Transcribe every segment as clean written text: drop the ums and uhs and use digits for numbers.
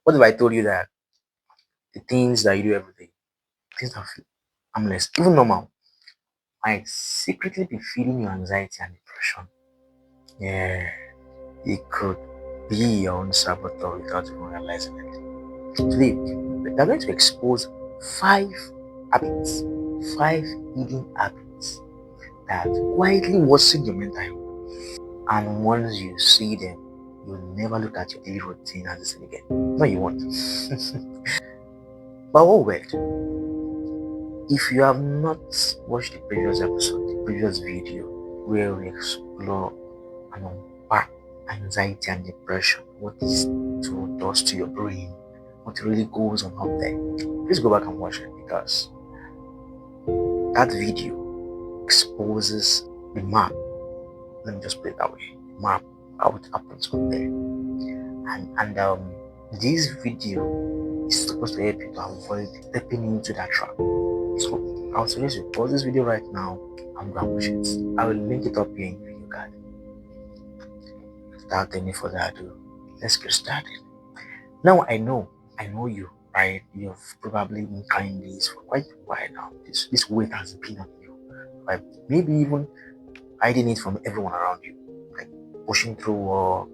What if I told you that the things that you do every day, things that feel harmless, even normal, might secretly be feeding your anxiety and depression? Yeah, it could be your own saboteur without even realizing it. Today, we are going to expose 5 habits, 5 hidden habits that quietly worsen your mental health. And once you see them, you'll never look at your daily routine as the same again. No, you won't. But oh wait, if you have not watched the previous episode, the previous video where we explore and unpack anxiety and depression, what this tool does to your brain, what really goes on up there, please go back and watch it, because that video exposes the map. Let me just put it that way. Map how it happens up there. And this video is supposed to help you to avoid stepping into that trap. So I would suggest you pause this video right now and go and watch it. I will link it up here in the video card. Without any further ado, let's get started. Now I know you, right? You've probably been trying this for quite a while now. This weight has been on you, right? Maybe even hiding it from everyone around you, like pushing through work,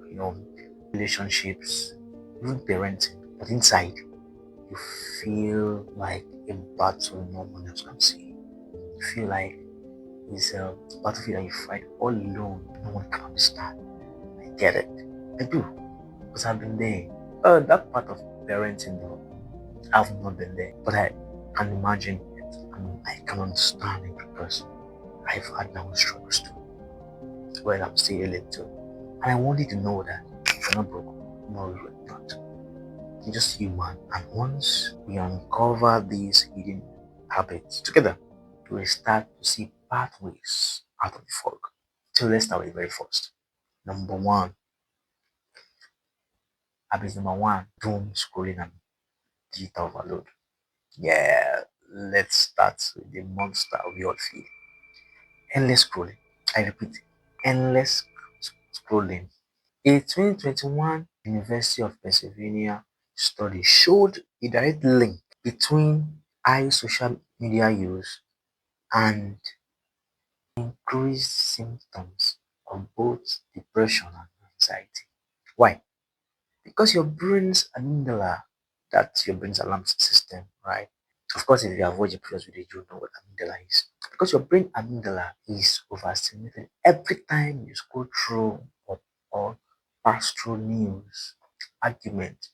relationships, even parenting. But inside, you feel like a battle no one else can see. You feel like it's a battlefield that you fight all alone. No one can understand. I get it. I do. Because I've been there. That part of parenting, though, I've not been there. But I can imagine it. And I can understand it because I've had my own struggles too. Well, I'm still healing too. And I want you to know that you're not broken. No, you're not. You're just human. And once we uncover these hidden habits together, we will start to see pathways out of the fog. So let's start with the very first. Number one, habit number one, doom scrolling and digital overload. Yeah, let's start with the monster we all feel. Endless scrolling. I repeat, endless scrolling. A 2021 University of Pennsylvania study showed a direct link between high social media use and increased symptoms of both depression and anxiety. Why? Because your brain's amygdala, that's your brain's alarm system, right? Of course, if you avoid the previous video, you know what amygdala is. Because your brain amygdala is overstimulated every time you scroll through or pass through news, argument,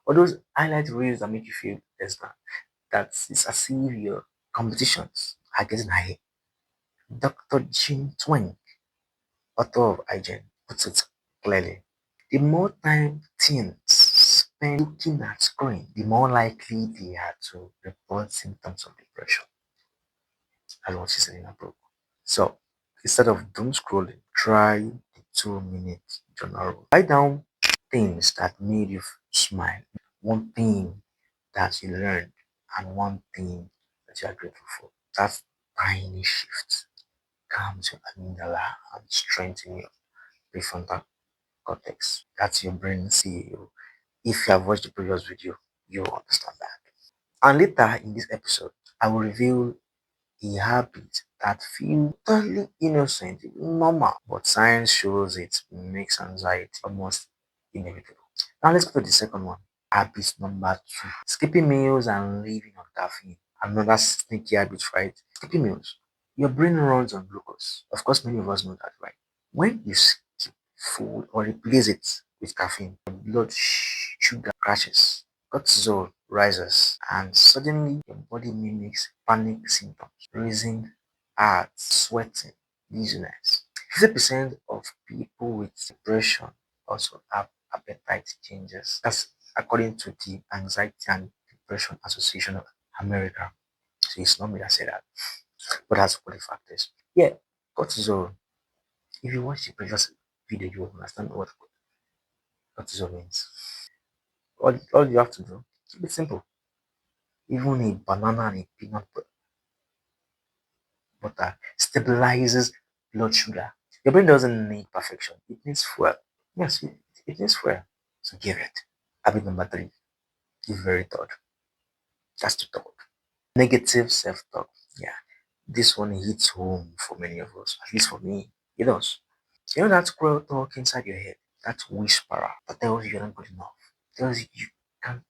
or those highlight reels that make you feel less than. That's it's as if your competitions are getting higher. Dr. Jim Twink, author of Hygiene, puts it clearly. The more time teens spend looking at screen, the more likely they are to report symptoms of depression. That's what she said in her book. So instead of doom scrolling, try the 2 minute journal. Write down things that made you smile, one thing that you learned, and one thing that you are grateful for. That tiny shift calms your amygdala and strengthens your prefrontal cortex. That's your brain CEO. If you have watched the previous video, you will understand that. And later in this episode, I will reveal a habit that feels totally innocent, normal, but science shows it makes anxiety almost inevitable. Now let's go to the second one. Habit number two. Skipping meals and living on caffeine. Another sneaky habit, right? Skipping meals. Your brain runs on glucose. Of course, many of us know that, right? When you skip food or replace it with caffeine, your blood sugar crashes, cortisol rises, and suddenly your body mimics panic symptoms, raising heart, sweating, dizziness. 50% of people with depression also have appetite changes. That's according to the Anxiety and Depression Association of America. So it's not me that said that, but that's what the fact is. Yeah, cortisol. If you watch the previous video, you will understand what cortisol means. All you have to do, keep it simple. Even a banana and a peanut butter stabilizes blood sugar. Your brain doesn't need perfection, it needs fuel. Yes, it needs fuel. So give it. Habit number three, the very third. That's the third. Negative self-talk. Yeah, this one hits home for many of us, at least for me. It does. You know that squirrel talk inside your head, that whisperer that tells you you're not good enough, tells you can't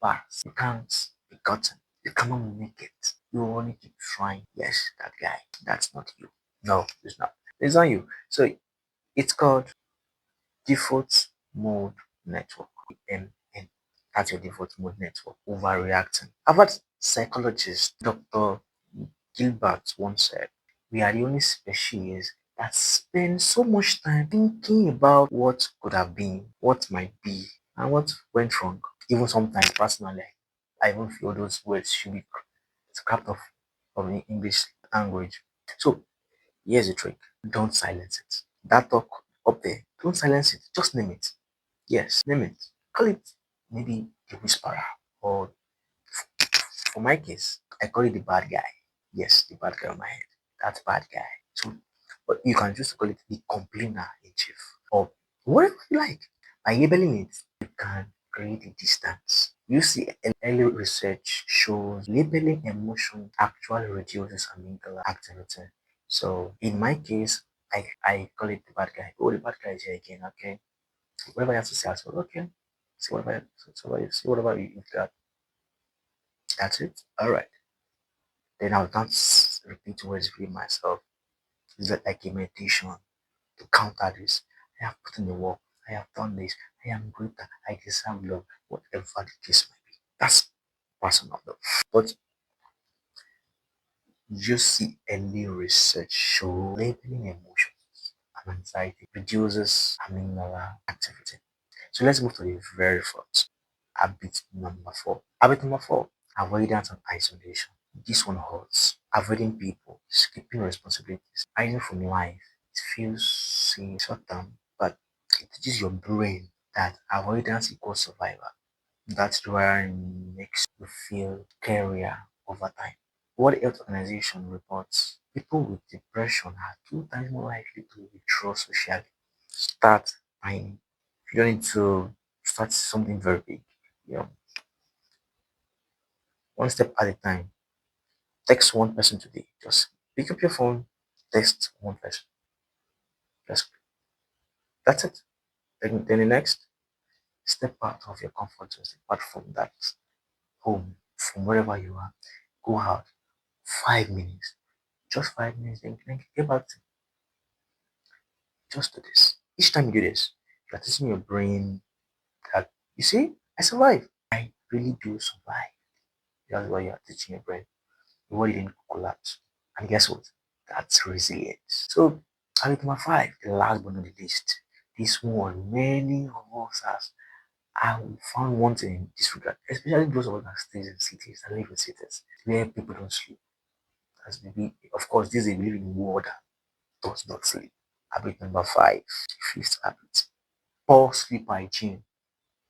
pass, you can't be gotten, you cannot make it, you only keep trying. Yes, that guy, that's not you. No, it's not. It's not you. So it's called default mode network. DMN. That's your default mode network. Overreacting. Harvard psychologist Dr. Gilbert once said, "We are the only species that spend so much time thinking about what could have been, what might be, and what went wrong." Even sometimes, personally, I even feel those words should be scrapped off of the English language. So here's the trick. Don't silence it. That talk up there, don't silence it. Just name it. Yes, name it. Call it maybe the whisperer. Or for my case, I call it the bad guy. Yes, the bad guy on my head. That's bad guy. So but you can just call it the complainer in chief. Or whatever you like. By labeling it, you can create a distance. You see, early research shows labeling emotion actually reduces amygdala activity. So in my case, I call it the bad guy. Oh, the bad guy is here again. Okay, whatever you have to say, I say, okay. See whatever you've got. That's it. All right. Then I'll not repeat words within myself. Is that like a meditation to counter this? I have put in the work. I have done this. I am greater. I deserve love. Whatever the case might be. That's personal though. But you see any research show labeling emotions and anxiety reduces amygdala activity. So let's move to the very first habit number four. Habit number four, avoidance and isolation. This one hurts. Avoiding people, skipping responsibilities, hiding from life. It feels short term, but it teaches your brain that avoidance equals survival. That's why it makes you feel scarier over time. World Health Organization reports people with depression are 2 times more likely to withdraw socially. Start tiny. You don't need to start something very big. You know, one step at a time. Text one person today. Just pick up your phone, text one person. Just that's it. Then the next, step out of your comfort zone, step out from that home, from wherever you are. Go out 5 minutes. Just 5 minutes, then get back to just do this. Each time you do this, you're teaching your brain that you see, I survive. I really do survive. That's why you're teaching your brain. Your body didn't collapse. And guess what? That's resilience. So habit number five, the last but not the least. This one, many of us has I found one thing in this regard, especially those of us that stay in cities, that live in cities, where people don't sleep. As maybe, of course, this is a living world that does not sleep. Habit number five, fifth habit, poor sleep hygiene.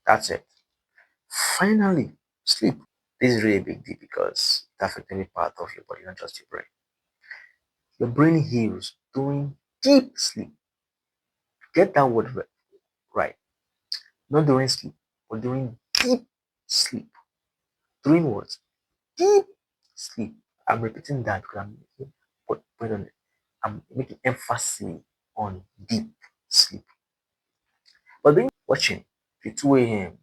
That's it. Finally, sleep. This is really a big deal because it affects every part of your body, not just your brain. Your brain heals during deep sleep. Get that word right. Not during sleep, but during deep sleep. During what? Deep sleep. I'm repeating that because I'm making point on it. I'm making emphasis on deep sleep. But then watching the 2 a.m.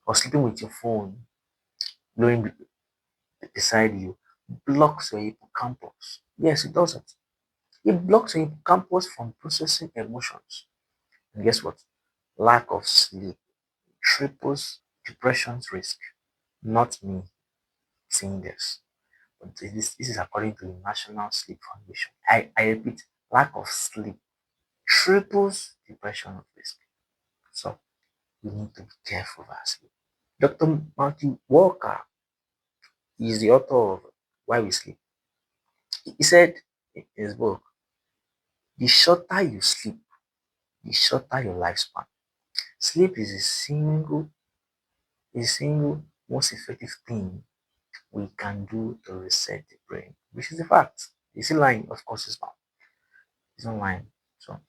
or sleeping with your phone blowing beside you blocks your hippocampus. Yes, it does it. It blocks your hippocampus from processing emotions. And guess what? Lack of sleep triples depression's risk. Not me saying this, but this is according to the National Sleep Foundation. I repeat, lack of sleep triples depression risk. So we need to be careful of our sleep. Dr. Matthew Walker is the author of Why We Sleep. He said in his book, the shorter you sleep, the shorter your lifespan. Sleep is a single most effective thing we can do to reset the brain, which is the fact. Is he lying? Of course it's not. He's not lying. So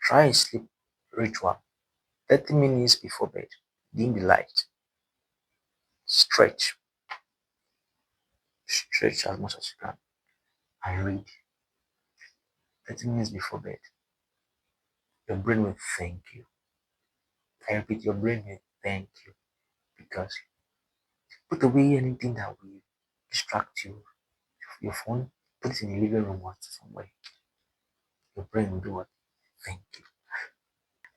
try a sleep ritual 30 minutes before bed. dim the light, stretch, stretch as much as you can, and read 30 minutes before bed. Your brain will thank you. I repeat, your brain will thank you because put away anything that will distract you. Your phone, put it in the living room or somewhere. Your brain will do what? Thank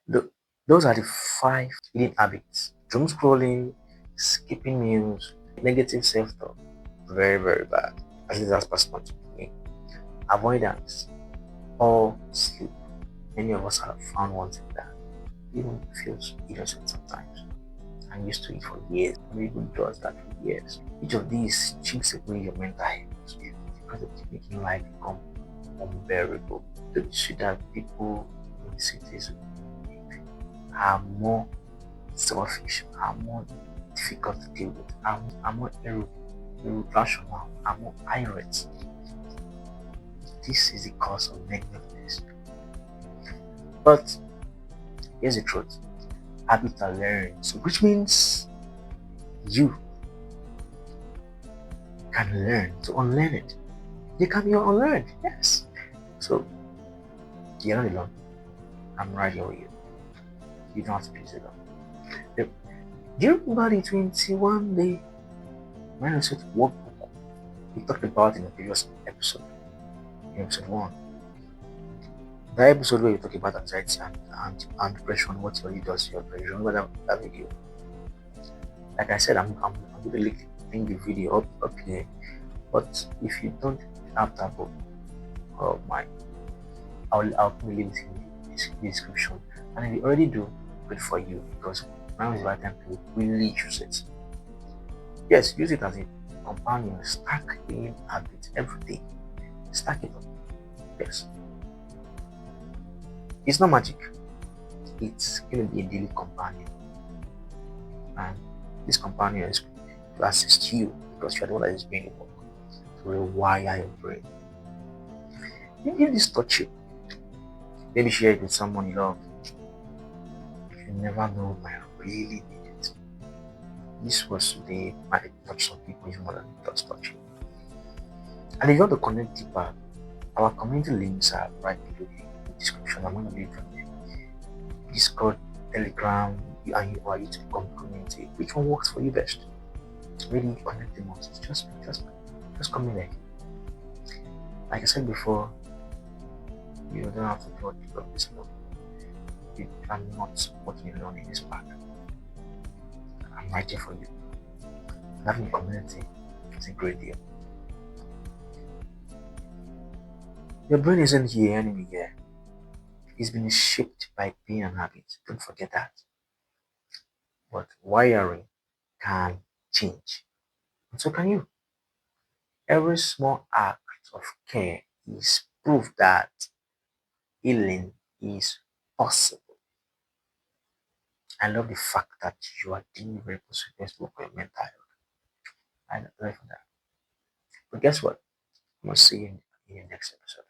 you. Those are the 5 eating habits. Doom scrolling, skipping meals, negative self-talk. Very, very bad. At least that's personal to me. Avoidance or sleep. Many of us have found one thing that even feels innocent sometimes. I'm used to it for years. Everybody does that for years. Each of these chips away your mental health because it's making life become unbearable. Don't you see that people in cities are more selfish, are more difficult to deal with, are more irrational, are more irate? This is the cause of many of this. But here's the truth. Habits are learned, so which means you can learn to unlearn it. They can be unlearned, yes. So you're not alone. I'm right here with you. You don't have to be alone. Do you remember the 21 day mindset workbook we talked about in the previous episode? In episode 1. The episode where we talk about anxiety and depression, what it really does to your brain. Remember that video? Like I said, I'm going to link the video up here. But if you don't have that book, oh my, I'll put a link in the description. And if you already do, good for you because now is the right time to really use it. Yes, use it as a companion. Stack in habits every day. Stack it up. Yes. It's not magic. It's going to be a daily companion. And this companion is to assist you because you're the one that is doing the work to rewire your brain. If this touch you, maybe share it with someone you love. You never know when I really need it. This was today might touch some people even more than it does touch you. And if you want to connect deeper, our community links are right below the description. I'm going to leave them there. Discord, Telegram, and our YouTube community. Which one works for you best? Really connect the most. Just come in there. Like I said before, you don't have to do what you love this alone. I'm not working alone in this part. I'm right here for you. Having a community is a great deal. Your brain isn't here enemy here. It's been shaped by pain and habit. Don't forget that. But wiring can change. And so can you. Every small act of care is proof that healing is possible. I love the fact that you are doing very consequence work for your mental health. I love that. But guess what? I'm going to see you in the next episode.